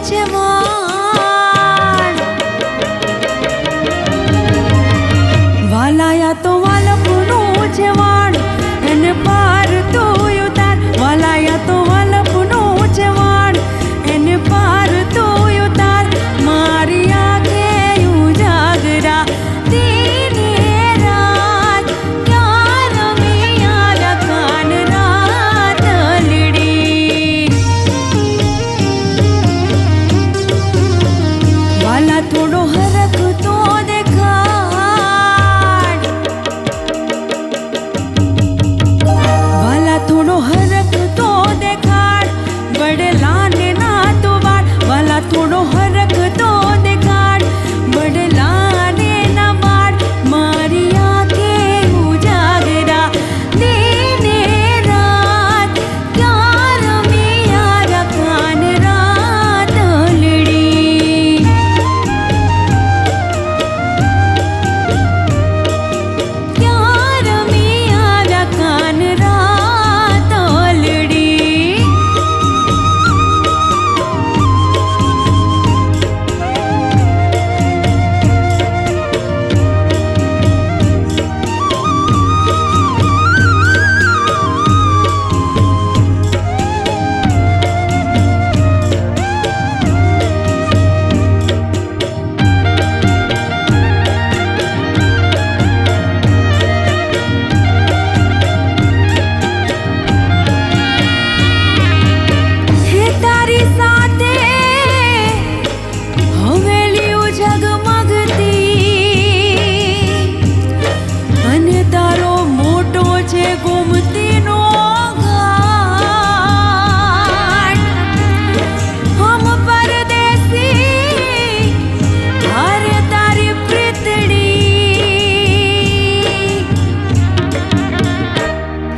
છે વાળ વાલાયા તો વાલપનું છે વાળ એને પાર તો ઉતાર વાલાયા તો વાલપનું છે વાળ એને પાર તો ઉતાર મારી આંખે ઉજાગરા દીને રાત ક્યાં રમ્યા રકાન રાત લીડી વાલા થોડો હરખ તો દેખાડ વાલા થોડો હરખ તો દેખાડ વડલાને ના તો વાળ વાલા થોડો હરખ તો દેખાડ વડલાને ના વાળ મારી આંખે ઉજાગરા દીને રાત ક્યાં રમ્યા રકાન રાત લીડી ક્યાં રમ્યા રકાન રાત લીડી હે તારી સાથે હવેલીઓ ઝગમગતી અને તારો મોટો છે ગોમતીનો ઘાટ હમ પરદેસી હારે તારી પ્રીતડી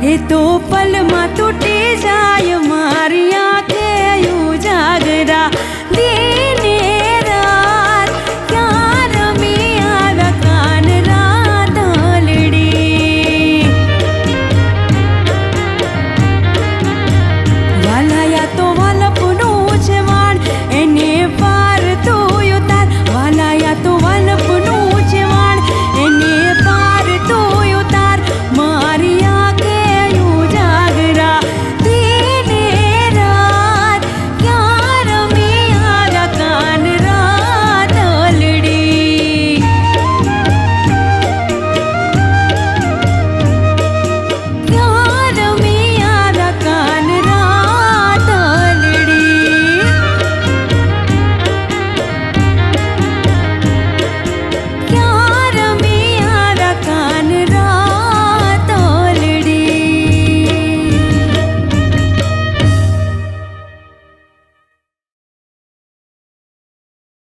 એ તો પલમાં તૂટી